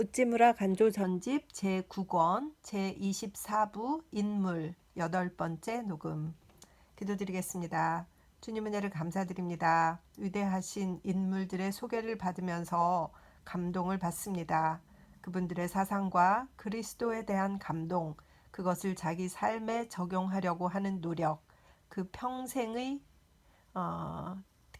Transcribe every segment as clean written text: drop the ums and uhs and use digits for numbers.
우찌무라 간조 전집 제9권 제24부 인물 8번째 녹음. 기도드리겠습니다. 주님 은혜를 감사드립니다. 위대하신 인물들의 소개를 받으면서 감동을 받습니다. 그분들의 사상과 그리스도에 대한 감동, 그것을 자기 삶에 적용하려고 하는 노력, 그 평생의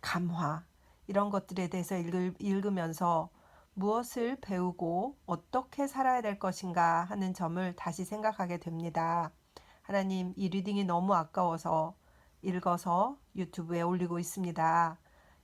감화, 이런 것들에 대해서 읽으면서 무엇을 배우고 어떻게 살아야 될 것인가 하는 점을 다시 생각하게 됩니다. 하나님, 이 리딩이 너무 아까워서 읽어서 유튜브에 올리고 있습니다.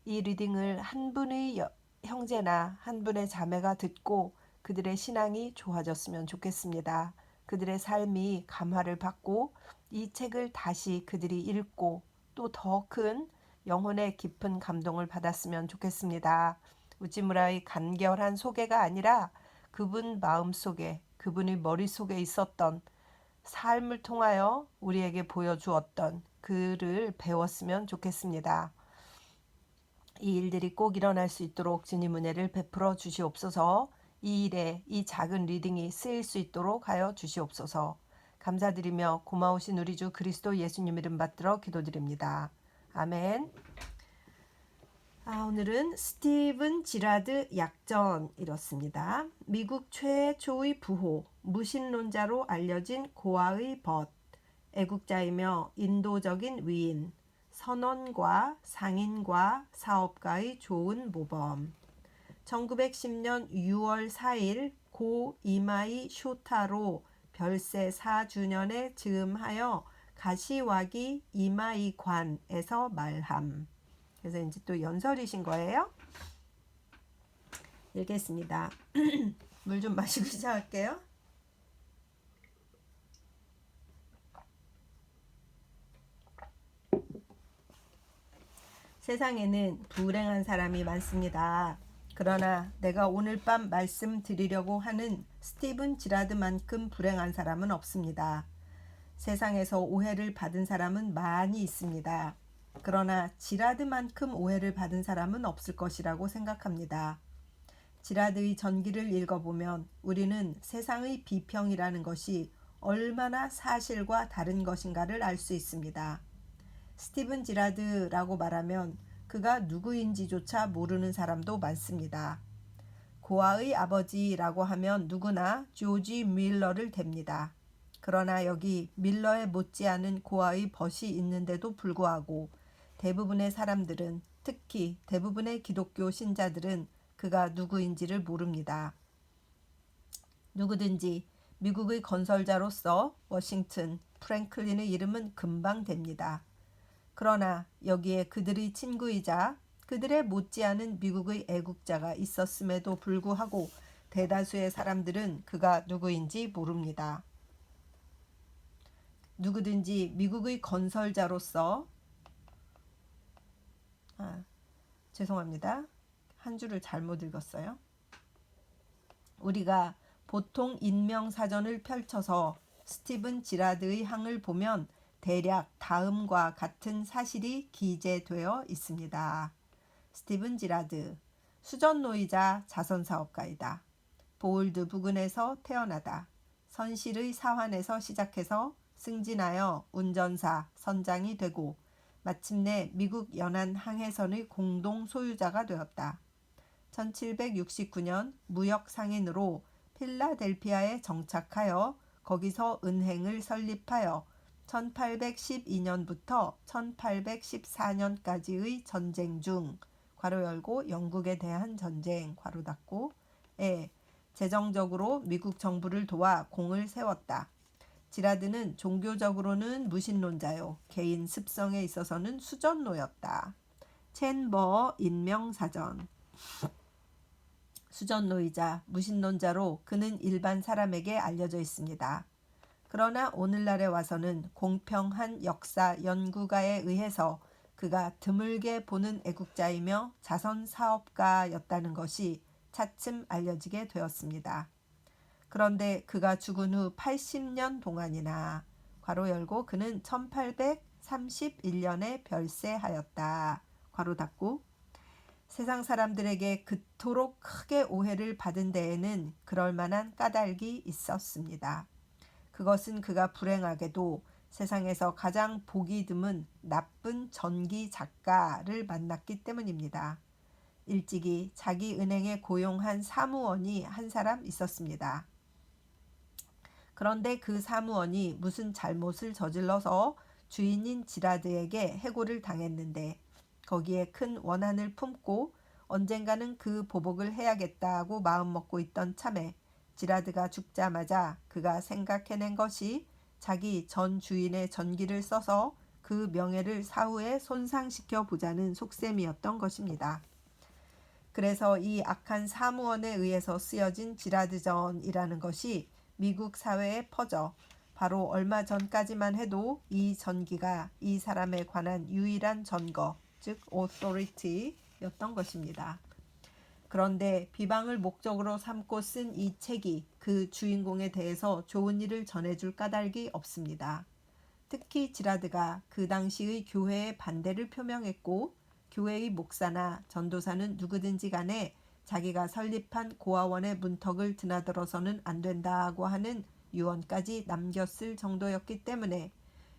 이 리딩을 한 분의 형제나 한 분의 자매가 듣고 그들의 신앙이 좋아졌으면 좋겠습니다. 그들의 삶이 감화를 받고 이 책을 다시 그들이 읽고 또 더 큰 영혼의 깊은 감동을 받았으면 좋겠습니다. 우찌무라의 간결한 소개가 아니라 그분 마음속에, 그분의 머릿속에 있었던 삶을 통하여 우리에게 보여주었던 그를 배웠으면 좋겠습니다. 이 일들이 꼭 일어날 수 있도록 주님 은혜를 베풀어 주시옵소서. 이 일에 이 작은 리딩이 쓰일 수 있도록 하여 주시옵소서. 감사드리며 고마우신 우리 주 그리스도 예수님 이름 받들어 기도드립니다. 아멘. 오늘은 스티븐 지라드 약전 이렇습니다. 미국 최초의 부호, 무신론자로 알려진 고아의 벗, 애국자이며 인도적인 위인, 선원과 상인과 사업가의 좋은 모범. 1910년 6월 4일 고 이마이 쇼타로 별세 4주년에 즈음하여 가시와기 이마이관에서 말함. 그래서 이제 또 연설이신 거예요. 읽겠습니다. 물 좀 마시고 시작할게요. 세상에는 불행한 사람이 많습니다. 그러나 내가 오늘 밤 말씀드리려고 하는 스티븐 지라드만큼 불행한 사람은 없습니다. 세상에서 오해를 받은 사람은 많이 있습니다. 그러나 지라드만큼 오해를 받은 사람은 없을 것이라고 생각합니다. 지라드의 전기를 읽어보면 우리는 세상의 비평이라는 것이 얼마나 사실과 다른 것인가를 알 수 있습니다. 스티븐 지라드라고 말하면 그가 누구인지조차 모르는 사람도 많습니다. 고아의 아버지라고 하면 누구나 조지 밀러를 댑니다. 그러나 여기 밀러에 못지않은 고아의 벗이 있는데도 불구하고 대부분의 사람들은, 특히 대부분의 기독교 신자들은 그가 누구인지를 모릅니다. 누구든지 미국의 건설자로서 워싱턴, 프랭클린의 이름은 금방 됩니다. 그러나 여기에 그들의 친구이자 그들의 못지않은 미국의 애국자가 있었음에도 불구하고 대다수의 사람들은 그가 누구인지 모릅니다. 누구든지 미국의 건설자로서 죄송합니다. 한 줄을 잘못 읽었어요. 우리가 보통 인명사전을 펼쳐서 스티븐 지라드의 항을 보면 대략 다음과 같은 사실이 기재되어 있습니다. 스티븐 지라드, 수전노이자 자선사업가이다. 보울드 부근에서 태어나다. 선실의 사환에서 시작해서 승진하여 운전사, 선장이 되고 마침내 미국 연안 항해선의 공동 소유자가 되었다. 1769년 무역 상인으로 필라델피아에 정착하여 거기서 은행을 설립하여 1812년부터 1814년까지의 전쟁 중 괄호 열고 영국에 대한 전쟁 괄호 닫고에 재정적으로 미국 정부를 도와 공을 세웠다. 지라드는 종교적으로는 무신론자요. 개인 습성에 있어서는 수전노였다. 첸버 인명사전. 수전노이자 무신론자로 그는 일반 사람에게 알려져 있습니다. 그러나 오늘날에 와서는 공평한 역사 연구가에 의해서 그가 드물게 보는 애국자이며 자선사업가였다는 것이 차츰 알려지게 되었습니다. 그런데 그가 죽은 후 80년 동안이나 괄호 열고 그는 1831년에 별세하였다. 괄호 닫고 세상 사람들에게 그토록 크게 오해를 받은 데에는 그럴 만한 까닭이 있었습니다. 그것은 그가 불행하게도 세상에서 가장 보기 드문 나쁜 전기 작가를 만났기 때문입니다. 일찍이 자기 은행에 고용한 사무원이 한 사람 있었습니다. 그런데 그 사무원이 무슨 잘못을 저질러서 주인인 지라드에게 해고를 당했는데 거기에 큰 원한을 품고 언젠가는 그 보복을 해야겠다고 마음먹고 있던 참에 지라드가 죽자마자 그가 생각해낸 것이 자기 전 주인의 전기를 써서 그 명예를 사후에 손상시켜 보자는 속셈이었던 것입니다. 그래서 이 악한 사무원에 의해서 쓰여진 지라드전이라는 것이 미국 사회에 퍼져 바로 얼마 전까지만 해도 이 전기가 이 사람에 관한 유일한 전거, 즉 authority였던 것입니다. 그런데 비방을 목적으로 삼고 쓴 이 책이 그 주인공에 대해서 좋은 일을 전해줄 까닭이 없습니다. 특히 지라드가 그 당시의 교회의 반대를 표명했고 교회의 목사나 전도사는 누구든지 간에 자기가 설립한 고아원의 문턱을 드나들어서는 안 된다고 하는 유언까지 남겼을 정도였기 때문에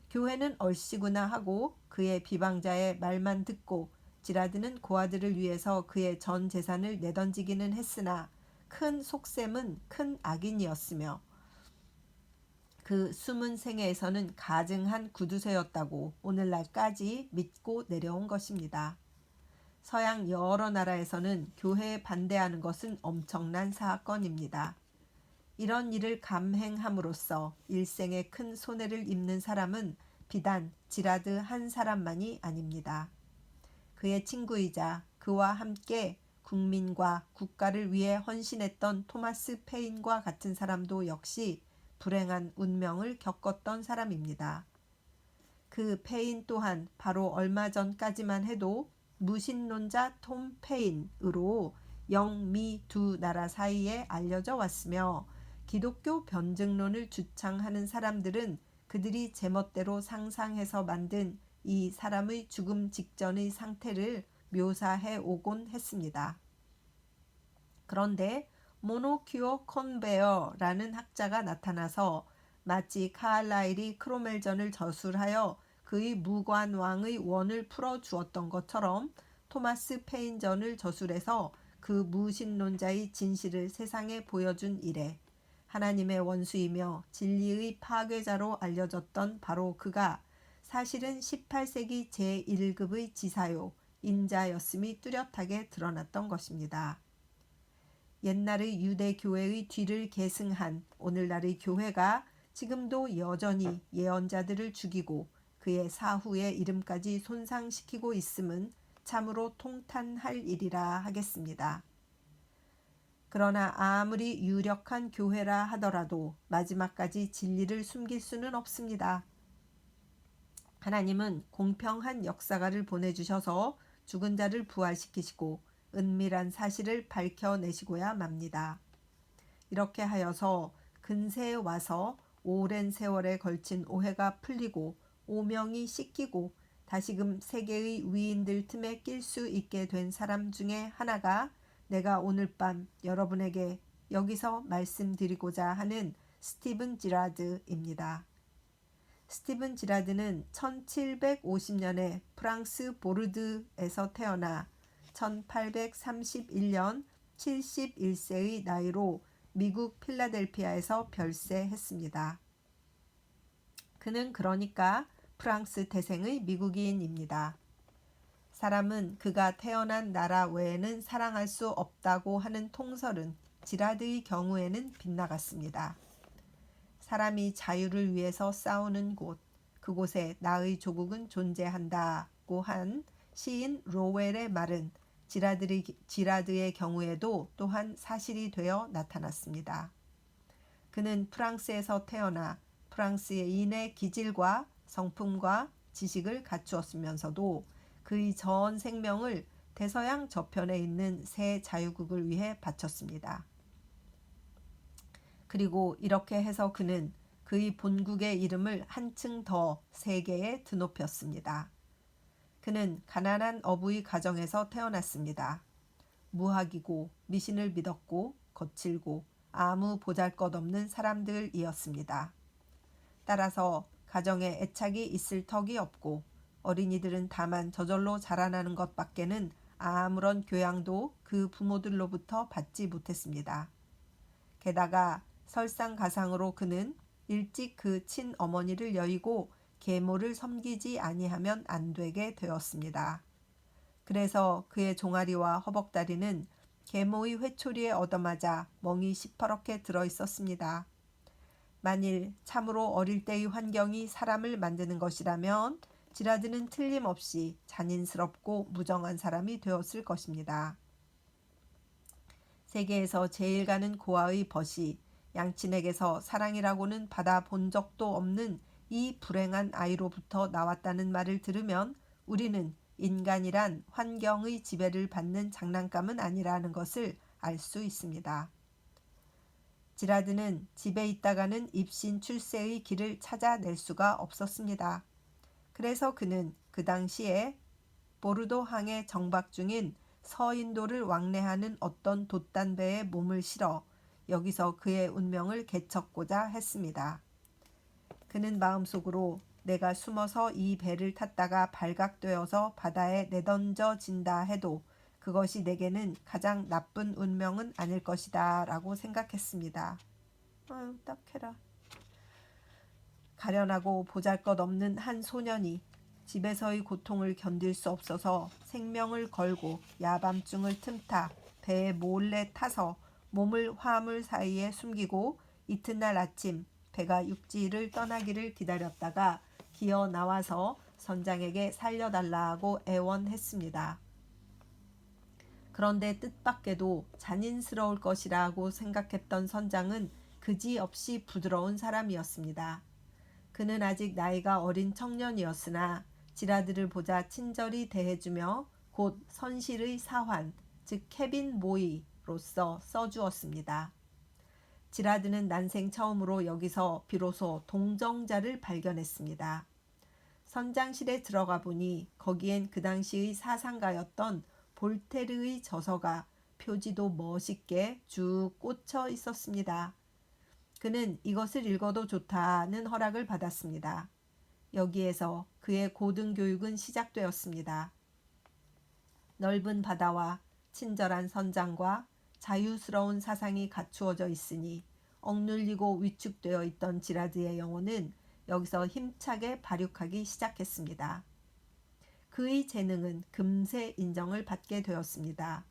교회는 얼씨구나 하고 그의 비방자의 말만 듣고 지라드는 고아들을 위해서 그의 전 재산을 내던지기는 했으나 큰 속셈은 큰 악인이었으며 그 숨은 생애에서는 가증한 구두쇠였다고 오늘날까지 믿고 내려온 것입니다. 서양 여러 나라에서는 교회에 반대하는 것은 엄청난 사건입니다. 이런 일을 감행함으로써 일생에 큰 손해를 입는 사람은 비단 지라드 한 사람만이 아닙니다. 그의 친구이자 그와 함께 국민과 국가를 위해 헌신했던 토마스 페인과 같은 사람도 역시 불행한 운명을 겪었던 사람입니다. 그 페인 또한 바로 얼마 전까지만 해도 무신론자 톰 페인으로 영미 두 나라 사이에 알려져 왔으며 기독교 변증론을 주창하는 사람들은 그들이 제멋대로 상상해서 만든 이 사람의 죽음 직전의 상태를 묘사해 오곤 했습니다. 그런데 모노큐어 컨베어라는 학자가 나타나서 마치 카알라일이 크로멜전을 저술하여 그의 무관왕의 원을 풀어주었던 것처럼 토마스 페인전을 저술해서 그 무신론자의 진실을 세상에 보여준 이래 하나님의 원수이며 진리의 파괴자로 알려졌던 바로 그가 사실은 18세기 제1급의 지사요, 인자였음이 뚜렷하게 드러났던 것입니다. 옛날의 유대교회의 뒤를 계승한 오늘날의 교회가 지금도 여전히 예언자들을 죽이고 그의 사후의 이름까지 손상시키고 있음은 참으로 통탄할 일이라 하겠습니다. 그러나 아무리 유력한 교회라 하더라도 마지막까지 진리를 숨길 수는 없습니다. 하나님은 공평한 역사가를 보내주셔서 죽은 자를 부활시키시고 은밀한 사실을 밝혀내시고야 맙니다. 이렇게 하여서 근세에 와서 오랜 세월에 걸친 오해가 풀리고 오명이 씻기고 다시금 세계의 위인들 틈에 낄 수 있게 된 사람 중에 하나가 내가 오늘 밤 여러분에게 여기서 말씀드리고자 하는 스티븐 지라드입니다. 스티븐 지라드는 1750년에 프랑스 보르드에서 태어나 1831년 71세의 나이로 미국 필라델피아에서 별세했습니다. 그는 그러니까 프랑스 태생의 미국인입니다. 사람은 그가 태어난 나라 외에는 사랑할 수 없다고 하는 통설은 지라드의 경우에는 빗나갔습니다. 사람이 자유를 위해서 싸우는 곳, 그곳에 나의 조국은 존재한다고 한 시인 로웰의 말은 지라드의 경우에도 또한 사실이 되어 나타났습니다. 그는 프랑스에서 태어나 프랑스인의 기질과 성품과 지식을 갖추었으면서도 그의 전 생명을 대서양 저편에 있는 새 자유국을 위해 바쳤습니다. 그리고 이렇게 해서 그는 그의 본국의 이름을 한층 더 세계에 드높였습니다. 그는 가난한 어부의 가정에서 태어났습니다. 무학이고 미신을 믿었고 거칠고 아무 보잘것없는 사람들이었습니다. 따라서 가정에 애착이 있을 턱이 없고 어린이들은 다만 저절로 자라나는 것밖에는 아무런 교양도 그 부모들로부터 받지 못했습니다. 게다가 설상가상으로 그는 일찍 그 친어머니를 여의고 계모를 섬기지 아니하면 안 되게 되었습니다. 그래서 그의 종아리와 허벅다리는 계모의 회초리에 얻어맞아 멍이 시퍼렇게 들어 있었습니다. 만일 참으로 어릴 때의 환경이 사람을 만드는 것이라면 지라드는 틀림없이 잔인스럽고 무정한 사람이 되었을 것입니다. 세계에서 제일 가는 고아의 벗이 양친에게서 사랑이라고는 받아본 적도 없는 이 불행한 아이로부터 나왔다는 말을 들으면 우리는 인간이란 환경의 지배를 받는 장난감은 아니라는 것을 알 수 있습니다. 지라드는 집에 있다가는 입신 출세의 길을 찾아낼 수가 없었습니다. 그래서 그는 그 당시에 보르도항에 정박 중인 서인도를 왕래하는 어떤 돛단배에 몸을 실어 여기서 그의 운명을 개척고자 했습니다. 그는 마음속으로 내가 숨어서 이 배를 탔다가 발각되어서 바다에 내던져진다 해도 그것이 내게는 가장 나쁜 운명은 아닐 것이다 라고 생각했습니다. 아유, 딱해라. 가련하고 보잘것없는 한 소년이 집에서의 고통을 견딜 수 없어서 생명을 걸고 야밤중을 틈타 배에 몰래 타서 몸을 화물 사이에 숨기고 이튿날 아침 배가 육지를 떠나기를 기다렸다가 기어 나와서 선장에게 살려달라고 애원했습니다. 그런데 뜻밖에도 잔인스러울 것이라고 생각했던 선장은 그지없이 부드러운 사람이었습니다. 그는 아직 나이가 어린 청년이었으나 지라드를 보자 친절히 대해주며 곧 선실의 사환, 즉 케빈 모이로서 써주었습니다. 지라드는 난생 처음으로 여기서 비로소 동정자를 발견했습니다. 선장실에 들어가 보니 거기엔 그 당시의 사상가였던 볼테르의 저서가 표지도 멋있게 쭉 꽂혀 있었습니다. 그는 이것을 읽어도 좋다는 허락을 받았습니다. 여기에서 그의 고등교육은 시작되었습니다. 넓은 바다와 친절한 선장과 자유스러운 사상이 갖추어져 있으니 억눌리고 위축되어 있던 지라드의 영혼은 여기서 힘차게 발육하기 시작했습니다. 그의 재능은 금세 인정을 받게 되었습니다.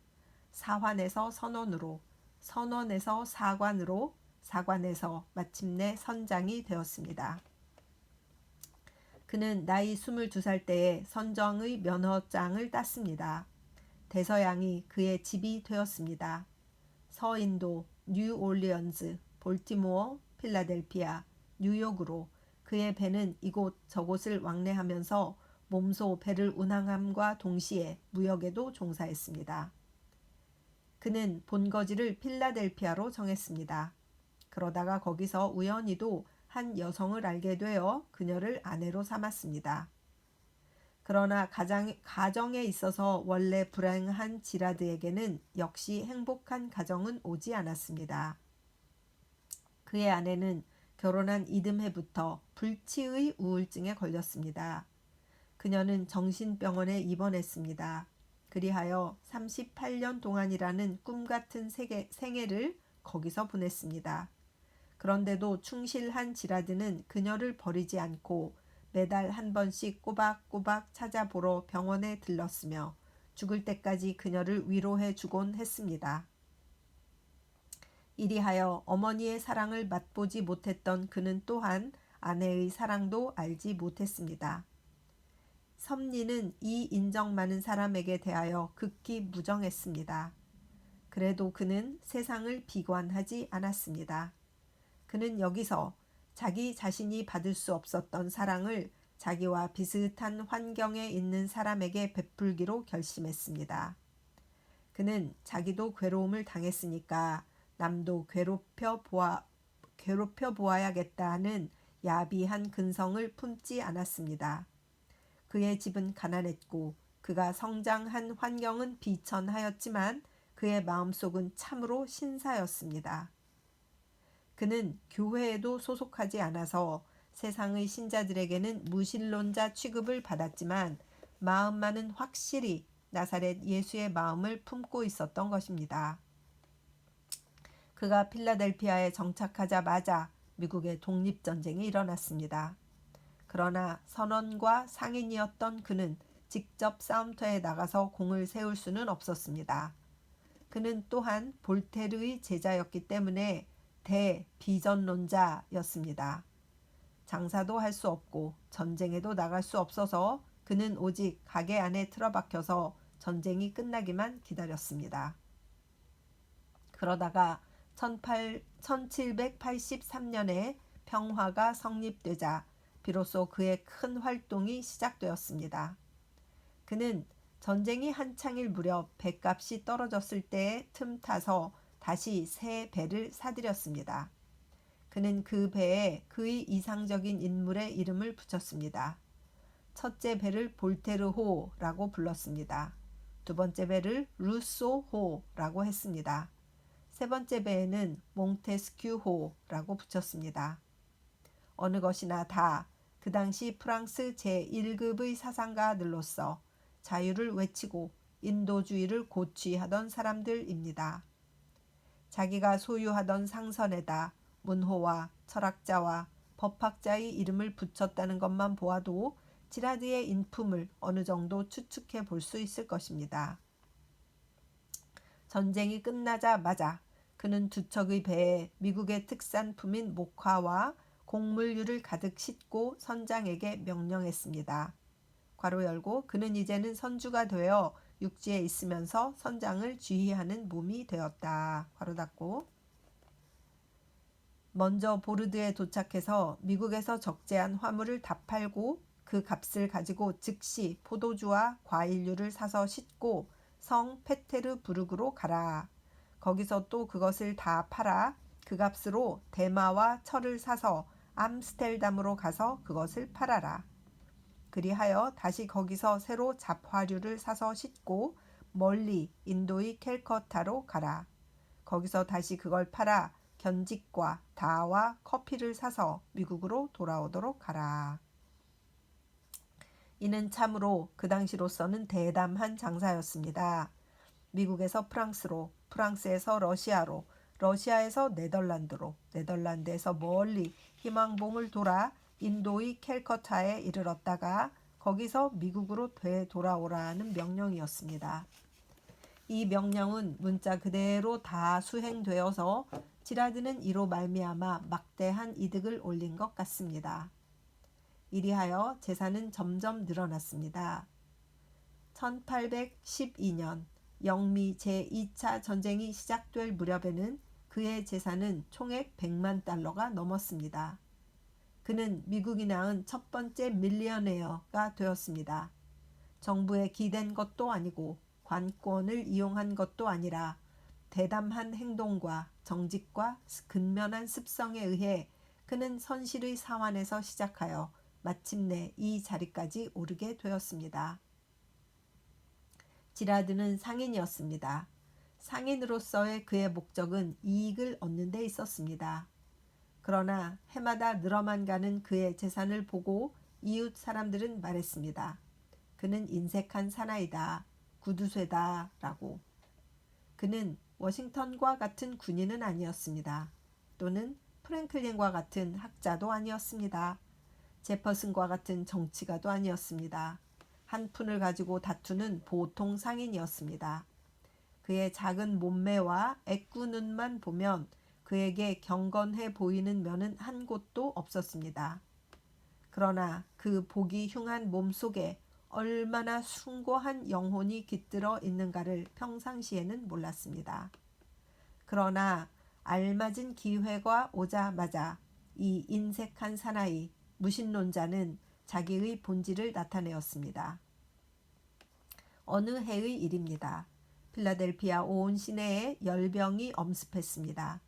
사환에서 선원으로, 선원에서 사관으로, 사관에서 마침내 선장이 되었습니다. 그는 나이 22살 때에 선정의 면허장을 땄습니다. 대서양이 그의 집이 되었습니다. 서인도, 뉴올리언즈, 볼티모어, 필라델피아, 뉴욕으로 그의 배는 이곳 저곳을 왕래하면서 몸소 배를 운항함과 동시에 무역에도 종사했습니다. 그는 본거지를 필라델피아로 정했습니다. 그러다가 거기서 우연히도 한 여성을 알게 되어 그녀를 아내로 삼았습니다. 그러나 가정에 있어서 원래 불행한 지라드에게는 역시 행복한 가정은 오지 않았습니다. 그의 아내는 결혼한 이듬해부터 불치의 우울증에 걸렸습니다. 그녀는 정신병원에 입원했습니다. 그리하여 38년 동안이라는 꿈같은 생애를 거기서 보냈습니다. 그런데도 충실한 지라드는 그녀를 버리지 않고 매달 한 번씩 꼬박꼬박 찾아보러 병원에 들렀으며 죽을 때까지 그녀를 위로해 주곤 했습니다. 이리하여 어머니의 사랑을 맛보지 못했던 그는 또한 아내의 사랑도 알지 못했습니다. 섭리는 이 인정 많은 사람에게 대하여 극히 무정했습니다. 그래도 그는 세상을 비관하지 않았습니다. 그는 여기서 자기 자신이 받을 수 없었던 사랑을 자기와 비슷한 환경에 있는 사람에게 베풀기로 결심했습니다. 그는 자기도 괴로움을 당했으니까 남도 괴롭혀 보아야겠다 하는 야비한 근성을 품지 않았습니다. 그의 집은 가난했고 그가 성장한 환경은 비천하였지만 그의 마음속은 참으로 신사였습니다. 그는 교회에도 소속하지 않아서 세상의 신자들에게는 무신론자 취급을 받았지만 마음만은 확실히 나사렛 예수의 마음을 품고 있었던 것입니다. 그가 필라델피아에 정착하자마자 미국의 독립전쟁이 일어났습니다. 그러나 선원과 상인이었던 그는 직접 싸움터에 나가서 공을 세울 수는 없었습니다. 그는 또한 볼테르의 제자였기 때문에 대비전론자였습니다. 장사도 할 수 없고 전쟁에도 나갈 수 없어서 그는 오직 가게 안에 틀어박혀서 전쟁이 끝나기만 기다렸습니다. 그러다가 1783년에 평화가 성립되자 비로소 그의 큰 활동이 시작되었습니다. 그는 전쟁이 한창일 무렵 배값이 떨어졌을 때에 틈타서 다시 새 배를 사들였습니다. 그는 그 배에 그의 이상적인 인물의 이름을 붙였습니다. 첫째 배를 볼테르호라고 불렀습니다. 두 번째 배를 루소호라고 했습니다. 세 번째 배에는 몽테스큐호라고 붙였습니다. 어느 것이나 다 그 당시 프랑스 제1급의 사상가들로서 자유를 외치고 인도주의를 고취하던 사람들입니다. 자기가 소유하던 상선에다 문호와 철학자와 법학자의 이름을 붙였다는 것만 보아도 지라드의 인품을 어느 정도 추측해 볼 수 있을 것입니다. 전쟁이 끝나자마자 그는 두 척의 배에 미국의 특산품인 목화와 곡물류를 가득 싣고 선장에게 명령했습니다. 괄호 열고 그는 이제는 선주가 되어 육지에 있으면서 선장을 지휘하는 몸이 되었다. 괄호 닫고 먼저 보르드에 도착해서 미국에서 적재한 화물을 다 팔고 그 값을 가지고 즉시 포도주와 과일류를 사서 싣고 성 페테르부르크로 가라. 거기서 또 그것을 다 팔아 그 값으로 대마와 철을 사서 암스텔담으로 가서 그것을 팔아라. 그리하여 다시 거기서 새로 잡화류를 사서 싣고 멀리 인도의 캘커타로 가라. 거기서 다시 그걸 팔아 견직과 다와 커피를 사서 미국으로 돌아오도록 하라. 이는 참으로 그 당시로서는 대담한 장사였습니다. 미국에서 프랑스로, 프랑스에서 러시아로, 러시아에서 네덜란드로, 네덜란드에서 멀리 희망봉을 돌아 인도의 캘커타에 이르렀다가 거기서 미국으로 되돌아오라는 명령이었습니다. 이 명령은 문자 그대로 다 수행되어서 지라드는 이로 말미암아 막대한 이득을 올린 것 같습니다. 이리하여 재산은 점점 늘어났습니다. 1812년 영미 제2차 전쟁이 시작될 무렵에는 그의 재산은 총액 100만 달러가 넘었습니다. 그는 미국이 낳은 첫 번째 밀리어네어가 되었습니다. 정부에 기댄 것도 아니고 관권을 이용한 것도 아니라 대담한 행동과 정직과 근면한 습성에 의해 그는 선실의 사환에서 시작하여 마침내 이 자리까지 오르게 되었습니다. 지라드는 상인이었습니다. 상인으로서의 그의 목적은 이익을 얻는 데 있었습니다. 그러나 해마다 늘어만 가는 그의 재산을 보고 이웃 사람들은 말했습니다. 그는 인색한 사나이다. 구두쇠다. 라고. 그는 워싱턴과 같은 군인은 아니었습니다. 또는 프랭클린과 같은 학자도 아니었습니다. 제퍼슨과 같은 정치가도 아니었습니다. 한 푼을 가지고 다투는 보통 상인이었습니다. 그의 작은 몸매와 애꾸 눈만 보면 그에게 경건해 보이는 면은 한 곳도 없었습니다. 그러나 그 보기 흉한 몸 속에 얼마나 숭고한 영혼이 깃들어 있는가를 평상시에는 몰랐습니다. 그러나 알맞은 기회가 오자마자 이 인색한 사나이, 무신론자는 자기의 본질을 나타내었습니다. 어느 해의 일입니다. 필라델피아 온 시내에 열병이 엄습했습니다.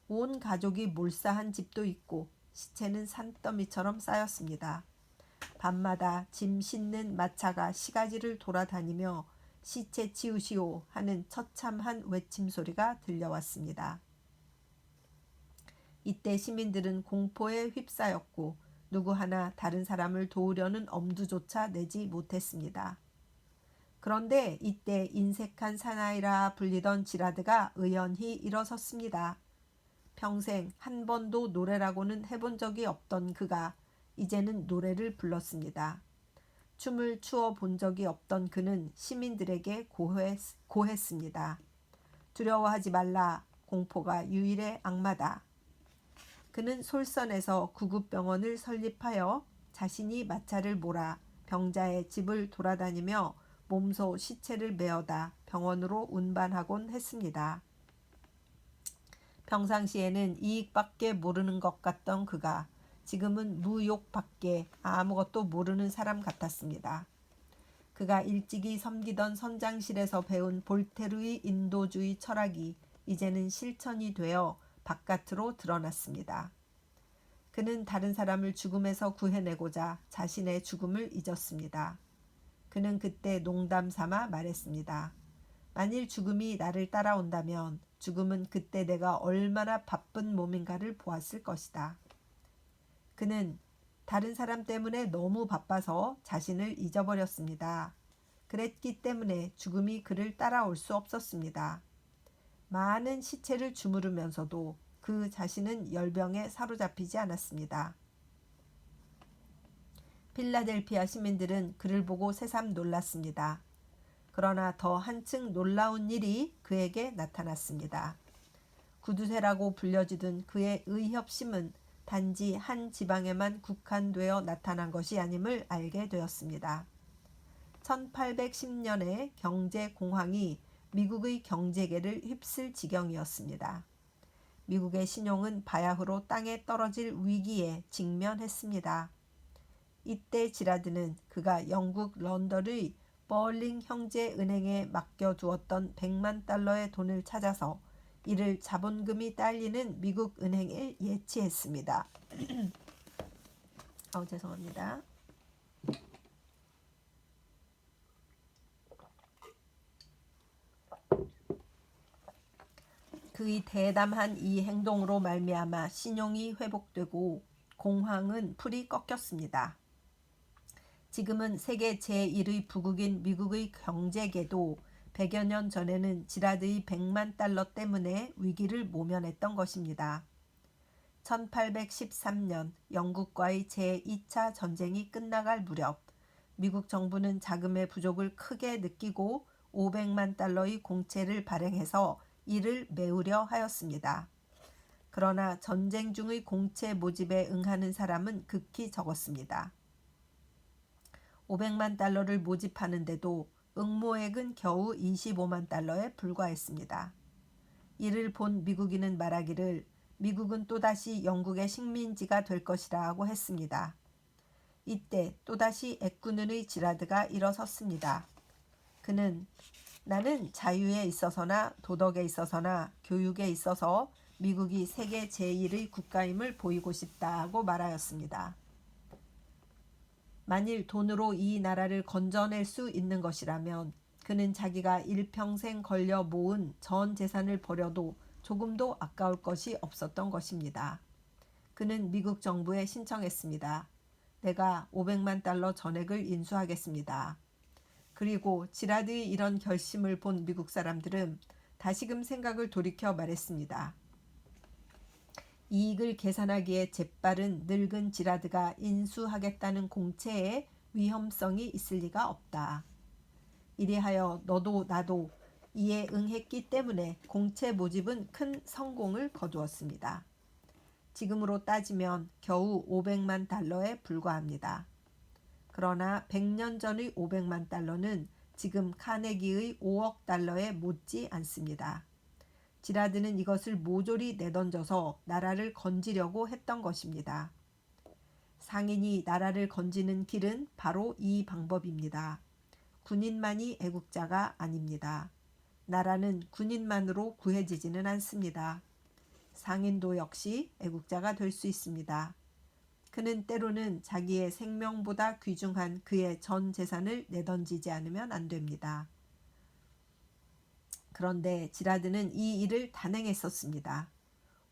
온 가족이 몰사한 집도 있고 시체는 산더미처럼 쌓였습니다. 밤마다 짐 싣는 마차가 시가지를 돌아다니며 시체 치우시오 하는 처참한 외침 소리가 들려왔습니다. 이때 시민들은 공포에 휩싸였고 누구 하나 다른 사람을 도우려는 엄두조차 내지 못했습니다. 그런데 이때 인색한 사나이라 불리던 지라드가 의연히 일어섰습니다. 평생 한 번도 노래라고는 해본 적이 없던 그가 이제는 노래를 불렀습니다. 춤을 추어 본 적이 없던 그는 시민들에게 고했습니다. 두려워하지 말라. 공포가 유일의 악마다. 그는 솔선에서 구급병원을 설립하여 자신이 마차를 몰아 병자의 집을 돌아다니며 몸소 시체를 메어다 병원으로 운반하곤 했습니다. 평상시에는 이익밖에 모르는 것 같던 그가 지금은 무욕밖에 아무것도 모르는 사람 같았습니다. 그가 일찍이 섬기던 선장실에서 배운 볼테르의 인도주의 철학이 이제는 실천이 되어 바깥으로 드러났습니다. 그는 다른 사람을 죽음에서 구해내고자 자신의 죽음을 잊었습니다. 그는 그때 농담 삼아 말했습니다. 만일 죽음이 나를 따라온다면 죽음은 그때 내가 얼마나 바쁜 몸인가를 보았을 것이다. 그는 다른 사람 때문에 너무 바빠서 자신을 잊어버렸습니다. 그랬기 때문에 죽음이 그를 따라올 수 없었습니다. 많은 시체를 주무르면서도 그 자신은 열병에 사로잡히지 않았습니다. 필라델피아 시민들은 그를 보고 새삼 놀랐습니다. 그러나 더 한층 놀라운 일이 그에게 나타났습니다. 구두쇠라고 불려지던 그의 의협심은 단지 한 지방에만 국한되어 나타난 것이 아님을 알게 되었습니다. 1810년에 경제공황이 미국의 경제계를 휩쓸 지경이었습니다. 미국의 신용은 바야흐로 땅에 떨어질 위기에 직면했습니다. 이때 지라드는 그가 영국 런던의 벌링 형제은행에 맡겨두었던 100만 달러의 돈을 찾아서 이를 자본금이 딸리는 미국 은행에 예치했습니다. 죄송합니다. 그의 대담한 이 행동으로 말미암아 신용이 회복되고 공황은 풀이 꺾였습니다. 지금은 세계 제1의 부국인 미국의 경제계도 100여 년 전에는 지라드의 100만 달러 때문에 위기를 모면했던 것입니다. 1813년 영국과의 제2차 전쟁이 끝나갈 무렵 미국 정부는 자금의 부족을 크게 느끼고 500만 달러의 공채를 발행해서 이를 메우려 하였습니다. 그러나 전쟁 중의 공채 모집에 응하는 사람은 극히 적었습니다. 500만 달러를 모집하는데도 응모액은 겨우 25만 달러에 불과했습니다. 이를 본 미국인은 말하기를 미국은 또다시 영국의 식민지가 될 것이라고 했습니다. 이때 또다시 애꾸는의 지라드가 일어섰습니다. 그는 나는 자유에 있어서나 도덕에 있어서나 교육에 있어서 미국이 세계 제1의 국가임을 보이고 싶다고 말하였습니다. 만일 돈으로 이 나라를 건져낼 수 있는 것이라면 그는 자기가 일평생 걸려 모은 전 재산을 버려도 조금도 아까울 것이 없었던 것입니다. 그는 미국 정부에 신청했습니다. 내가 500만 달러 전액을 인수하겠습니다. 그리고 지라드의 이런 결심을 본 미국 사람들은 다시금 생각을 돌이켜 말했습니다. 이익을 계산하기에 재빠른 늙은 지라드가 인수하겠다는 공채에 위험성이 있을 리가 없다. 이리하여 너도 나도 이에 응했기 때문에 공채 모집은 큰 성공을 거두었습니다. 지금으로 따지면 겨우 500만 달러에 불과합니다. 그러나 100년 전의 500만 달러는 지금 카네기의 5억 달러에 못지 않습니다. 지라드는 이것을 모조리 내던져서 나라를 건지려고 했던 것입니다. 상인이 나라를 건지는 길은 바로 이 방법입니다. 군인만이 애국자가 아닙니다. 나라는 군인만으로 구해지지는 않습니다. 상인도 역시 애국자가 될 수 있습니다. 그는 때로는 자기의 생명보다 귀중한 그의 전 재산을 내던지지 않으면 안 됩니다. 그런데 지라드는 이 일을 단행했었습니다.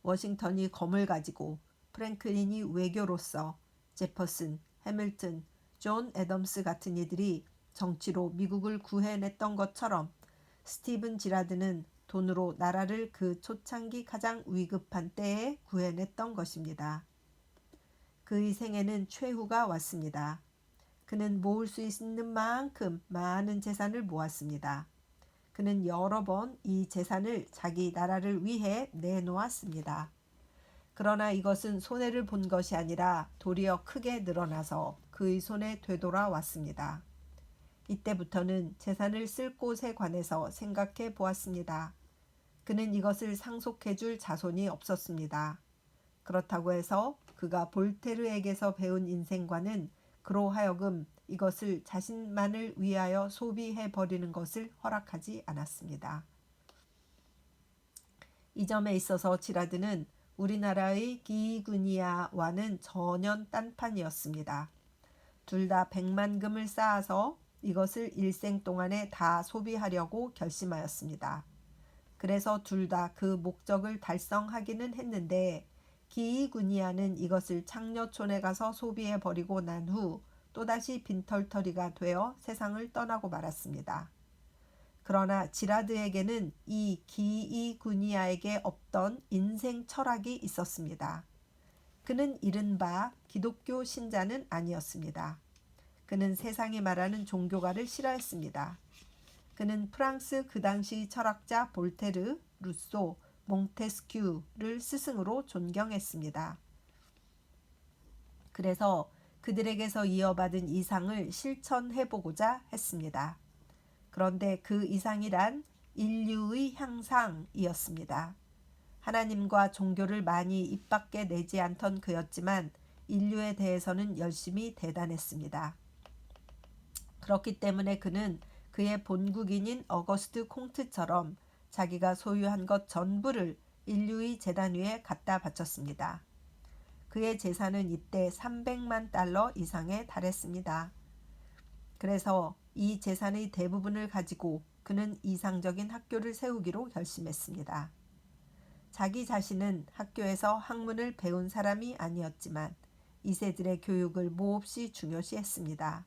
워싱턴이 검을 가지고, 프랭클린이 외교로서, 제퍼슨, 해밀턴, 존 애덤스 같은 이들이 정치로 미국을 구해냈던 것처럼 스티븐 지라드는 돈으로 나라를 그 초창기 가장 위급한 때에 구해냈던 것입니다. 그의 생에는 최후가 왔습니다. 그는 모을 수 있는 만큼 많은 재산을 모았습니다. 그는 여러 번 이 재산을 자기 나라를 위해 내놓았습니다. 그러나 이것은 손해를 본 것이 아니라 도리어 크게 늘어나서 그의 손에 되돌아왔습니다. 이때부터는 재산을 쓸 곳에 관해서 생각해 보았습니다. 그는 이것을 상속해 줄 자손이 없었습니다. 그렇다고 해서 그가 볼테르에게서 배운 인생관은 그로 하여금 이것을 자신만을 위하여 소비해 버리는 것을 허락하지 않았습니다. 이 점에 있어서 지라드는 우리나라의 기이구니아와는 전혀 딴판이었습니다. 둘 다 백만금을 쌓아서 이것을 일생 동안에 다 소비하려고 결심하였습니다. 그래서 둘 다 그 목적을 달성하기는 했는데 기이구니아는 이것을 창녀촌에 가서 소비해 버리고 난 후 또다시 빈털터리가 되어 세상을 떠나고 말았습니다. 그러나 지라드에게는 이 기이구니아에게 없던 인생 철학이 있었습니다. 그는 이른바 기독교 신자는 아니었습니다. 그는 세상이 말하는 종교가를 싫어했습니다. 그는 프랑스 그 당시 철학자 볼테르, 루소, 몽테스큐를 스승으로 존경했습니다. 그래서 그들에게서 이어받은 이상을 실천해보고자 했습니다. 그런데 그 이상이란 인류의 향상이었습니다. 하나님과 종교를 많이 입 밖에 내지 않던 그였지만 인류에 대해서는 열심히 대단했습니다. 그렇기 때문에 그는 그의 본국인인 어거스트 콩트처럼 자기가 소유한 것 전부를 인류의 재단 위에 갖다 바쳤습니다. 그의 재산은 이때 300만 달러 이상에 달했습니다. 그래서 이 재산의 대부분을 가지고 그는 이상적인 학교를 세우기로 결심했습니다. 자기 자신은 학교에서 학문을 배운 사람이 아니었지만 2세들의 교육을 몹시 중요시했습니다.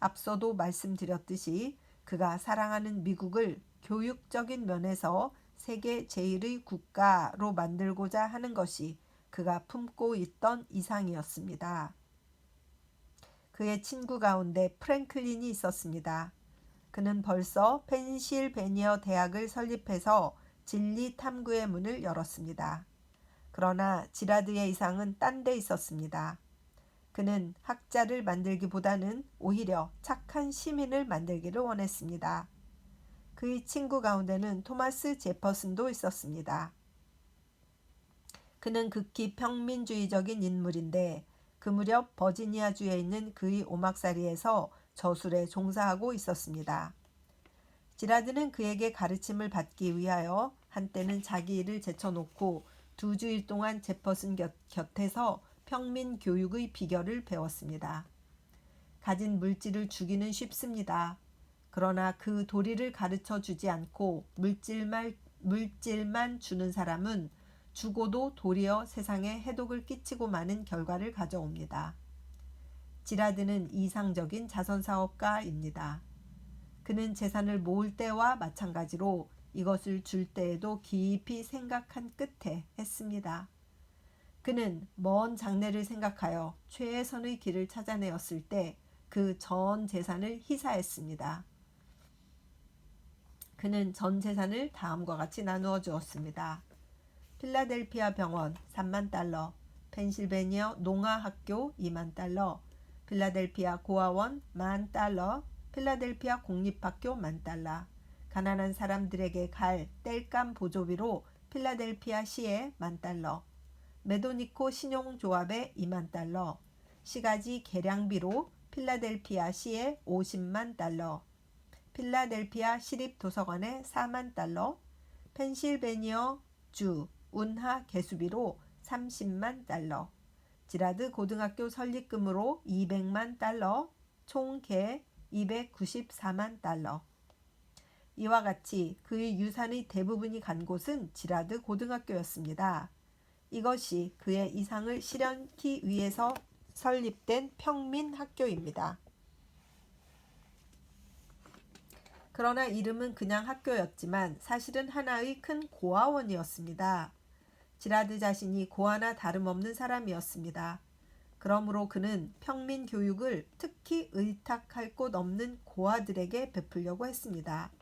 앞서도 말씀드렸듯이 그가 사랑하는 미국을 교육적인 면에서 세계 제1의 국가로 만들고자 하는 것이 그가 품고 있던 이상이었습니다. 그의 친구 가운데 프랭클린이 있었습니다. 그는 벌써 펜실베니아 대학을 설립해서 진리 탐구의 문을 열었습니다. 그러나 지라드의 이상은 딴 데 있었습니다. 그는 학자를 만들기보다는 오히려 착한 시민을 만들기를 원했습니다. 그의 친구 가운데는 토마스 제퍼슨도 있었습니다. 그는 극히 평민주의적인 인물인데 그 무렵 버지니아주에 있는 그의 오막살이에서 저술에 종사하고 있었습니다. 지라드는 그에게 가르침을 받기 위하여 한때는 자기 일을 제쳐놓고 2주일 동안 제퍼슨 곁에서 평민 교육의 비결을 배웠습니다. 가진 물질을 주기는 쉽습니다. 그러나 그 도리를 가르쳐 주지 않고 물질만 주는 사람은 주고도 도리어 세상에 해독을 끼치고 마는 결과를 가져옵니다. 지라드는 이상적인 자선사업가입니다. 그는 재산을 모을 때와 마찬가지로 이것을 줄 때에도 깊이 생각한 끝에 했습니다. 그는 먼 장래를 생각하여 최선의 길을 찾아내었을 때 그 전 재산을 희사했습니다. 그는 전 재산을 다음과 같이 나누어 주었습니다. 필라델피아 병원 3만 달러, 펜실베니아 농아학교 2만 달러, 필라델피아 고아원 10,000달러, 필라델피아 공립학교 10,000달러, 가난한 사람들에게 갈 땔감 보조비로 필라델피아 시에 10,000달러, 메도니코 신용조합에 2만 달러, 시가지 개량비로 필라델피아 시에 50만 달러, 필라델피아 시립도서관에 4만 달러, 펜실베니아 주 운하 개수비로 30만 달러, 지라드 고등학교 설립금으로 200만 달러, 총계 294만 달러. 이와 같이 그의 유산의 대부분이 간 곳은 지라드 고등학교였습니다. 이것이 그의 이상을 실현하기 위해서 설립된 평민학교입니다. 그러나 이름은 그냥 학교였지만 사실은 하나의 큰 고아원이었습니다. 지라드 자신이 고아나 다름없는 사람이었습니다. 그러므로 그는 평민 교육을 특히 의탁할 곳 없는 고아들에게 베풀려고 했습니다.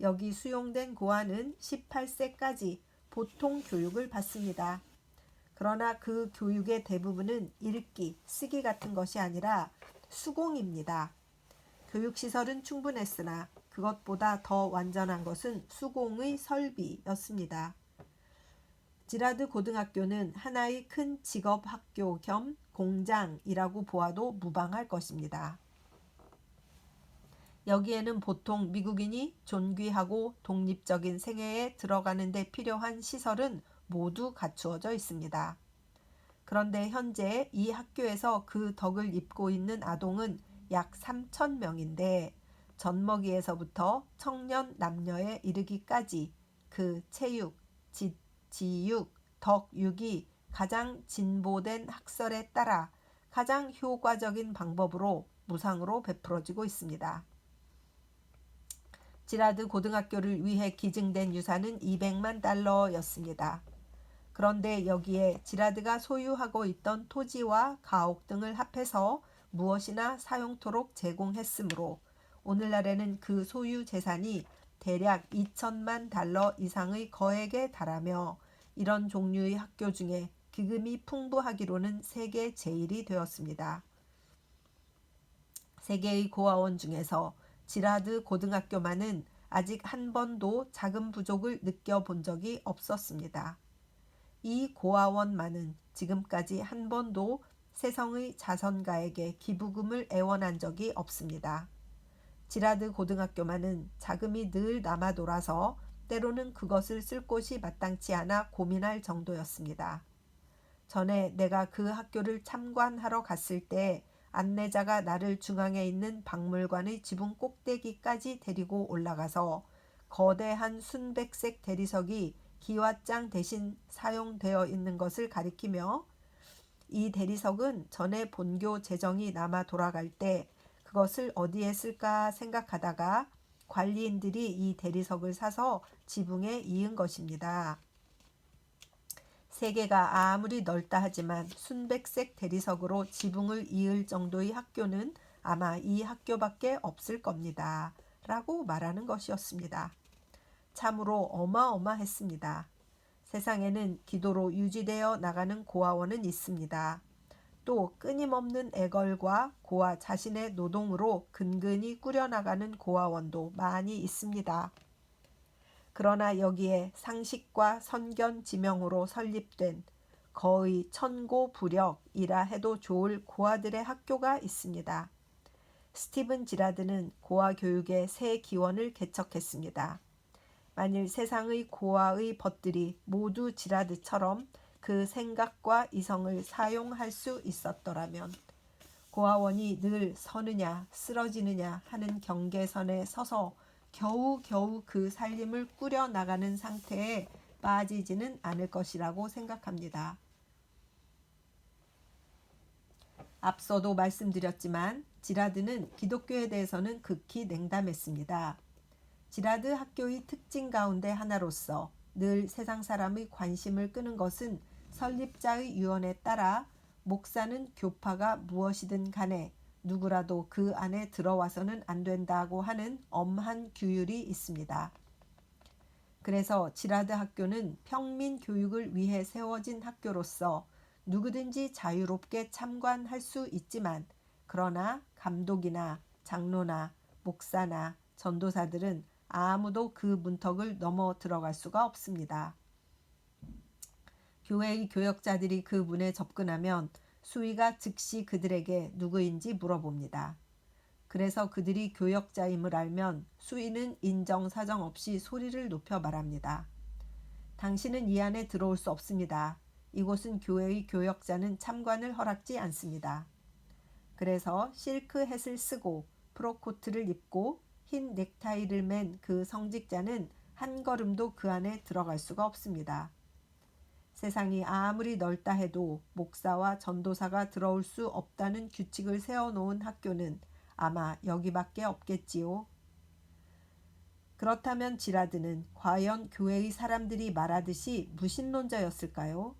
여기 수용된 고아는 18세까지 보통 교육을 받습니다. 그러나 그 교육의 대부분은 읽기, 쓰기 같은 것이 아니라 수공입니다. 교육시설은 충분했으나 그것보다 더 완전한 것은 수공의 설비였습니다. 지라드 고등학교는 하나의 큰 직업학교 겸 공장이라고 보아도 무방할 것입니다. 여기에는 보통 미국인이 존귀하고 독립적인 생애에 들어가는 데 필요한 시설은 모두 갖추어져 있습니다. 그런데 현재 이 학교에서 그 덕을 입고 있는 아동은 약 3,000명인데 젖먹이에서부터 청년 남녀에 이르기까지 그 체육, 지육, 덕육이 가장 진보된 학설에 따라 가장 효과적인 방법으로 무상으로 베풀어지고 있습니다. 지라드 고등학교를 위해 기증된 유산은 200만 달러였습니다. 그런데 여기에 지라드가 소유하고 있던 토지와 가옥 등을 합해서 무엇이나 사용토록 제공했으므로 오늘날에는 그 소유 재산이 대략 2천만 달러 이상의 거액에 달하며 이런 종류의 학교 중에 기금이 풍부하기로는 세계 제일이 되었습니다. 세계의 고아원 중에서 지라드 고등학교만은 아직 한 번도 자금 부족을 느껴본 적이 없었습니다. 이 고아원만은 지금까지 한 번도 세성의 자선가에게 기부금을 애원한 적이 없습니다. 지라드 고등학교만은 자금이 늘 남아 돌아서 때로는 그것을 쓸 곳이 마땅치 않아 고민할 정도였습니다. 전에 내가 그 학교를 참관하러 갔을 때 안내자가 나를 중앙에 있는 박물관의 지붕 꼭대기까지 데리고 올라가서 거대한 순백색 대리석이 기와장 대신 사용되어 있는 것을 가리키며 이 대리석은 전에 본교 재정이 남아 돌아갈 때 그것을 어디에 쓸까 생각하다가 관리인들이 이 대리석을 사서 지붕에 이은 것입니다. 세계가 아무리 넓다 하지만 순백색 대리석으로 지붕을 이을 정도의 학교는 아마 이 학교밖에 없을 겁니다. 라고 말하는 것이었습니다. 참으로 어마어마했습니다. 세상에는 기도로 유지되어 나가는 고아원은 있습니다. 또 끊임없는 애걸과 고아 자신의 노동으로 근근히 꾸려나가는 고아원도 많이 있습니다. 그러나 여기에 상식과 선견 지명으로 설립된 거의 천고부력이라 해도 좋을 고아들의 학교가 있습니다. 스티븐 지라드는 고아 교육의 새 기원을 개척했습니다. 만일 세상의 고아의 벗들이 모두 지라드처럼 그 생각과 이성을 사용할 수 있었더라면 고아원이 늘 서느냐 쓰러지느냐 하는 경계선에 서서 겨우겨우 그 살림을 꾸려나가는 상태에 빠지지는 않을 것이라고 생각합니다. 앞서도 말씀드렸지만 지라드는 기독교에 대해서는 극히 냉담했습니다. 지라드 학교의 특징 가운데 하나로서 늘 세상 사람의 관심을 끄는 것은 설립자의 유언에 따라 목사는 교파가 무엇이든 간에 누구라도 그 안에 들어와서는 안 된다고 하는 엄한 규율이 있습니다. 그래서 지라드 학교는 평민 교육을 위해 세워진 학교로서 누구든지 자유롭게 참관할 수 있지만 그러나 감독이나 장로나 목사나 전도사들은 아무도 그 문턱을 넘어 들어갈 수가 없습니다. 교회의 교역자들이 그 문에 접근하면 수위가 즉시 그들에게 누구인지 물어봅니다. 그래서 그들이 교역자임을 알면 수위는 인정사정 없이 소리를 높여 말합니다. 당신은 이 안에 들어올 수 없습니다. 이곳은 교회의 교역자는 참관을 허락지 않습니다. 그래서 실크햇을 쓰고 프로코트를 입고 흰 넥타이를 맨 그 성직자는 한 걸음도 그 안에 들어갈 수가 없습니다. 세상이 아무리 넓다 해도 목사와 전도사가 들어올 수 없다는 규칙을 세워놓은 학교는 아마 여기밖에 없겠지요. 그렇다면 지라드는 과연 교회의 사람들이 말하듯이 무신론자였을까요?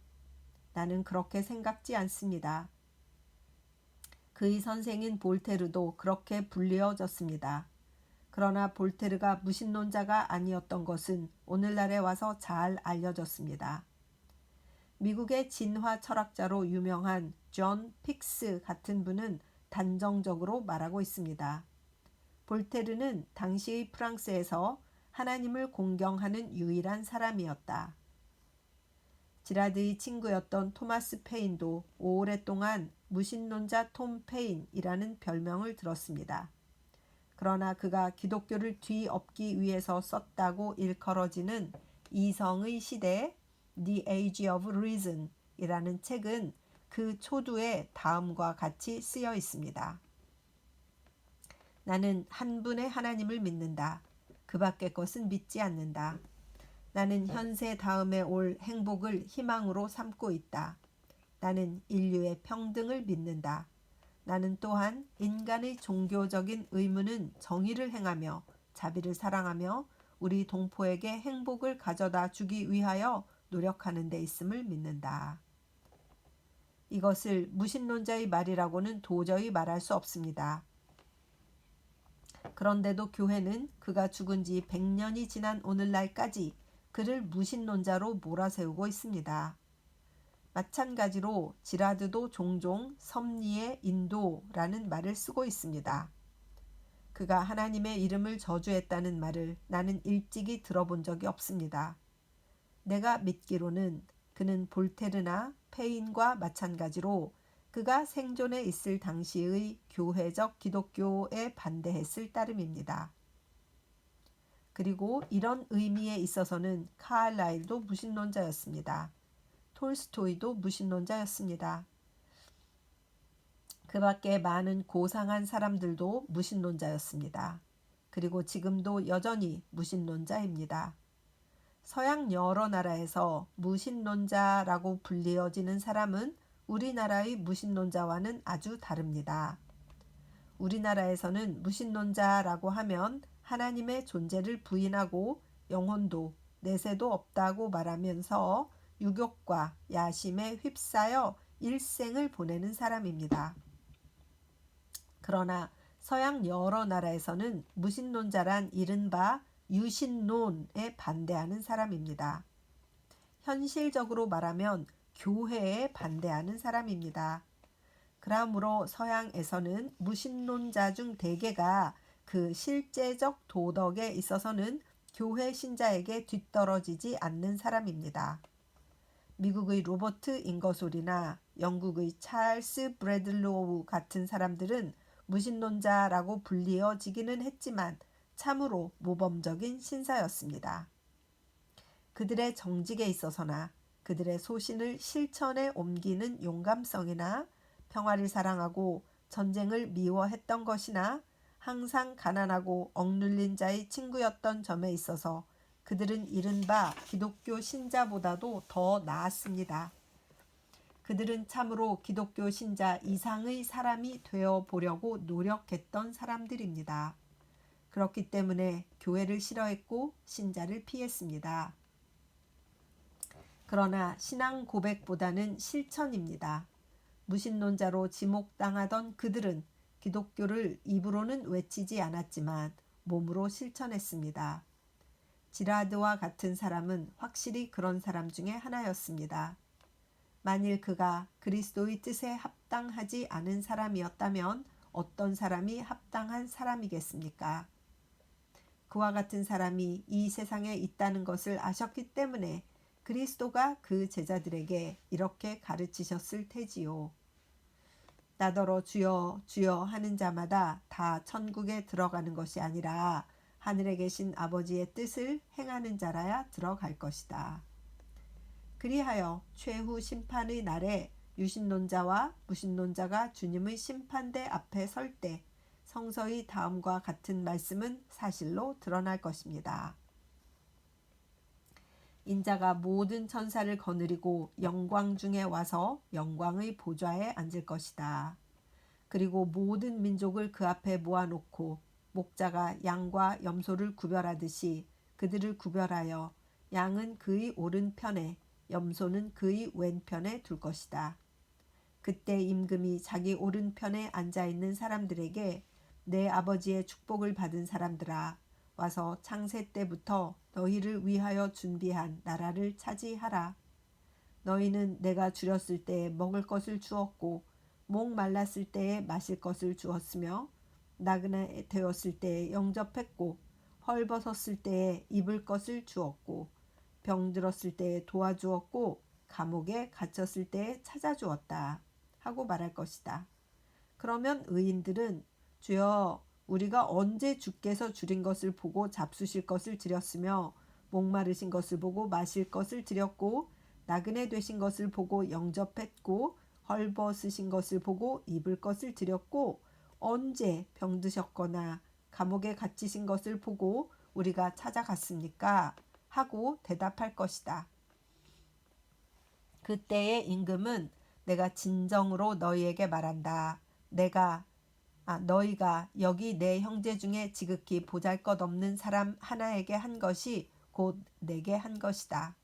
나는 그렇게 생각지 않습니다. 그의 선생인 볼테르도 그렇게 불리어졌습니다. 그러나 볼테르가 무신론자가 아니었던 것은 오늘날에 와서 잘 알려졌습니다. 미국의 진화 철학자로 유명한 존 픽스 같은 분은 단정적으로 말하고 있습니다. 볼테르는 당시의 프랑스에서 하나님을 공경하는 유일한 사람이었다. 지라드의 친구였던 토마스 페인도 오랫동안 무신론자 톰 페인이라는 별명을 들었습니다. 그러나 그가 기독교를 뒤엎기 위해서 썼다고 일컬어지는 이성의 시대 The Age of Reason 이라는 책은 그 초두에 다음과 같이 쓰여 있습니다. 나는 한 분의 하나님을 믿는다. 그 밖의 것은 믿지 않는다. 나는 현세 다음에 올 행복을 희망으로 삼고 있다. 나는 인류의 평등을 믿는다. 나는 또한 인간의 종교적인 의무는 정의를 행하며 자비를 사랑하며 우리 동포에게 행복을 가져다 주기 위하여 노력하는 데 있음을 믿는다. 이것을 무신론자의 말이라고는 도저히 말할 수 없습니다. 그런데도 교회는 그가 죽은 지 100년이 지난 오늘날까지 그를 무신론자로 몰아세우고 있습니다. 마찬가지로 지라드도 종종 섭리의 인도라는 말을 쓰고 있습니다. 그가 하나님의 이름을 저주했다는 말을 나는 일찍이 들어본 적이 없습니다. 내가 믿기로는 그는 볼테르나 페인과 마찬가지로 그가 생존해 있을 당시의 교회적 기독교에 반대했을 따름입니다. 그리고 이런 의미에 있어서는 카알라일도 무신론자였습니다. 톨스토이도 무신론자였습니다. 그 밖에 많은 고상한 사람들도 무신론자였습니다. 그리고 지금도 여전히 무신론자입니다. 서양 여러 나라에서 무신론자라고 불리어지는 사람은 우리나라의 무신론자와는 아주 다릅니다. 우리나라에서는 무신론자라고 하면 하나님의 존재를 부인하고 영혼도 내세도 없다고 말하면서 유욕과 야심에 휩싸여 일생을 보내는 사람입니다. 그러나 서양 여러 나라에서는 무신론자란 이른바 유신론에 반대하는 사람입니다. 현실적으로 말하면 교회에 반대하는 사람입니다. 그러므로 서양에서는 무신론자 중 대개가 그 실제적 도덕에 있어서는 교회 신자에게 뒤떨어지지 않는 사람입니다. 미국의 로버트 잉거솔이나 영국의 찰스 브래들로우 같은 사람들은 무신론자라고 불리어지기는 했지만 참으로 모범적인 신사였습니다. 그들의 정직에 있어서나 그들의 소신을 실천에 옮기는 용감성이나 평화를 사랑하고 전쟁을 미워했던 것이나 항상 가난하고 억눌린 자의 친구였던 점에 있어서 그들은 이른바 기독교 신자보다도 더 나았습니다. 그들은 참으로 기독교 신자 이상의 사람이 되어 보려고 노력했던 사람들입니다. 그렇기 때문에 교회를 싫어했고 신자를 피했습니다. 그러나 신앙 고백보다는 실천입니다. 무신론자로 지목당하던 그들은 기독교를 입으로는 외치지 않았지만 몸으로 실천했습니다. 지라드와 같은 사람은 확실히 그런 사람 중에 하나였습니다. 만일 그가 그리스도의 뜻에 합당하지 않은 사람이었다면 어떤 사람이 합당한 사람이겠습니까? 그와 같은 사람이 이 세상에 있다는 것을 아셨기 때문에 그리스도가 그 제자들에게 이렇게 가르치셨을 테지요. 나더러 주여 주여 하는 자마다 다 천국에 들어가는 것이 아니라 하늘에 계신 아버지의 뜻을 행하는 자라야 들어갈 것이다. 그리하여 최후 심판의 날에 유신론자와 무신론자가 주님의 심판대 앞에 설 때 성서의 다음과 같은 말씀은 사실로 드러날 것입니다. 인자가 모든 천사를 거느리고 영광 중에 와서 영광의 보좌에 앉을 것이다. 그리고 모든 민족을 그 앞에 모아놓고 목자가 양과 염소를 구별하듯이 그들을 구별하여 양은 그의 오른편에 염소는 그의 왼편에 둘 것이다. 그때 임금이 자기 오른편에 앉아있는 사람들에게 내 아버지의 축복을 받은 사람들아 와서 창세 때부터 너희를 위하여 준비한 나라를 차지하라. 너희는 내가 줄였을 때에 먹을 것을 주었고 목 말랐을 때에 마실 것을 주었으며 나그네 되었을 때에 영접했고 헐벗었을 때에 입을 것을 주었고 병들었을 때에 도와주었고 감옥에 갇혔을 때에 찾아주었다 하고 말할 것이다. 그러면 의인들은 주여 우리가 언제 주께서 줄인 것을 보고 잡수실 것을 드렸으며 목마르신 것을 보고 마실 것을 드렸고 나그네 되신 것을 보고 영접했고 헐벗으신 것을 보고 입을 것을 드렸고 언제 병드셨거나 감옥에 갇히신 것을 보고 우리가 찾아갔습니까? 하고 대답할 것이다. 그때의 임금은 내가 진정으로 너희에게 말한다. 너희가 여기 내 형제 중에 지극히 보잘것없는 사람 하나에게 한 것이 곧 내게 한 것이다.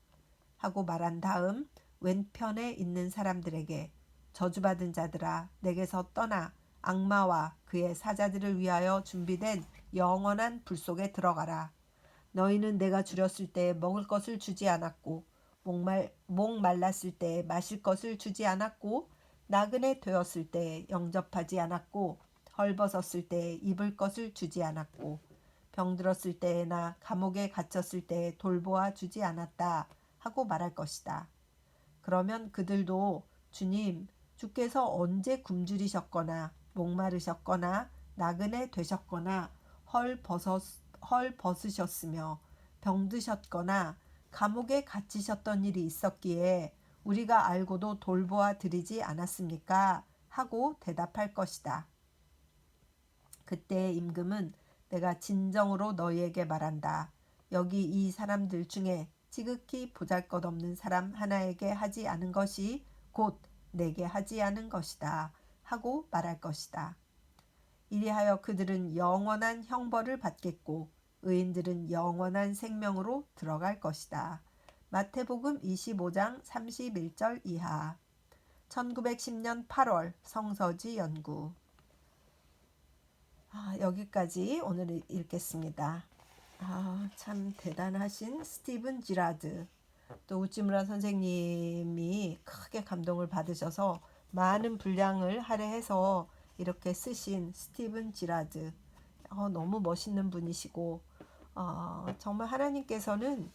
하고 말한 다음 왼편에 있는 사람들에게 저주받은 자들아 내게서 떠나 악마와 그의 사자들을 위하여 준비된 영원한 불 속에 들어가라. 너희는 내가 줄였을 때 먹을 것을 주지 않았고 목 말랐을 때 마실 것을 주지 않았고 나그네 되었을 때 영접하지 않았고 헐벗었을 때 입을 것을 주지 않았고 병들었을 때나 감옥에 갇혔을 때 돌보아 주지 않았다 하고 말할 것이다. 그러면 그들도 주님 주께서 언제 굶주리셨거나 목마르셨거나 나그네 되셨거나 헐벗으셨으며 병드셨거나 감옥에 갇히셨던 일이 있었기에 우리가 알고도 돌보아 드리지 않았습니까? 하고 대답할 것이다. 그때 임금은 내가 진정으로 너희에게 말한다. 여기 이 사람들 중에 지극히 보잘것없는 사람 하나에게 하지 않은 것이 곧 내게 하지 않은 것이다. 하고 말할 것이다. 이리하여 그들은 영원한 형벌을 받겠고 의인들은 영원한 생명으로 들어갈 것이다. 마태복음 25장 31절 이하. 1910년 8월 성서지 연구. 여기까지 오늘 읽겠습니다. 참 대단하신 스티븐 지라드. 또 우찌무라 선생님이 크게 감동을 받으셔서 많은 분량을 할애해서 이렇게 쓰신 스티븐 지라드. 너무 멋있는 분이시고 정말 하나님께서는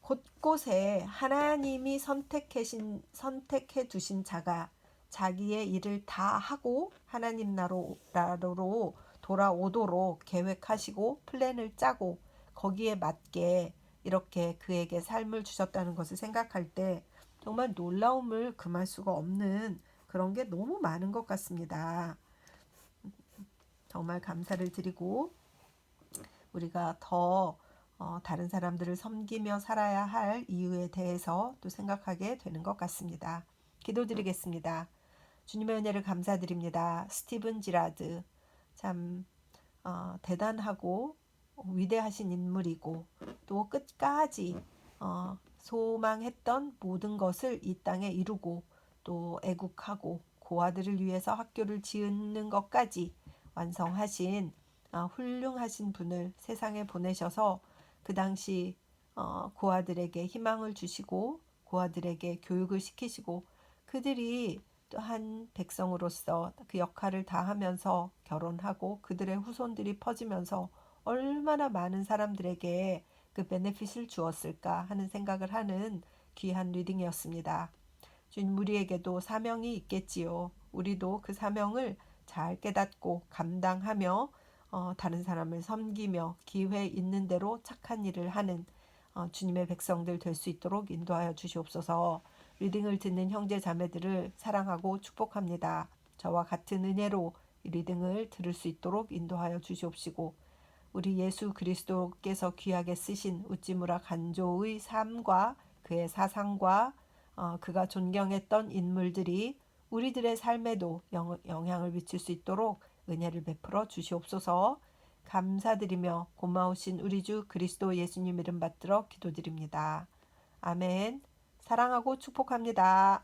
곳곳에 하나님이 선택해 두신 자가 자기의 일을 다 하고 하나님 나라로 돌아오도록 계획하시고 플랜을 짜고 거기에 맞게 이렇게 그에게 삶을 주셨다는 것을 생각할 때 정말 놀라움을 금할 수가 없는 그런 게 너무 많은 것 같습니다. 정말 감사를 드리고 우리가 더 다른 사람들을 섬기며 살아야 할 이유에 대해서 또 생각하게 되는 것 같습니다. 기도드리겠습니다. 주님의 은혜를 감사드립니다. 스티븐 지라드 참 대단하고 위대하신 인물이고 또 끝까지 소망했던 모든 것을 이 땅에 이루고 또 애국하고 고아들을 위해서 학교를 지은 것까지 완성하신 훌륭하신 분을 세상에 보내셔서 그 당시 고아들에게 희망을 주시고 고아들에게 교육을 시키시고 그들이 또 한 백성으로서 그 역할을 다하면서 결혼하고 그들의 후손들이 퍼지면서 얼마나 많은 사람들에게 그 베네핏을 주었을까 하는 생각을 하는 귀한 리딩이었습니다. 주님 우리에게도 사명이 있겠지요. 우리도 그 사명을 잘 깨닫고 감당하며 다른 사람을 섬기며 기회 있는 대로 착한 일을 하는 주님의 백성들 될 수 있도록 인도하여 주시옵소서. 리딩을 듣는 형제 자매들을 사랑하고 축복합니다. 저와 같은 은혜로 이 리딩을 들을 수 있도록 인도하여 주시옵시고 우리 예수 그리스도께서 귀하게 쓰신 우찌무라 간조의 삶과 그의 사상과 그가 존경했던 인물들이 우리들의 삶에도 영향을 미칠 수 있도록 은혜를 베풀어 주시옵소서. 감사드리며 고마우신 우리 주 그리스도 예수님 이름 받들어 기도드립니다. 아멘. 사랑하고 축복합니다.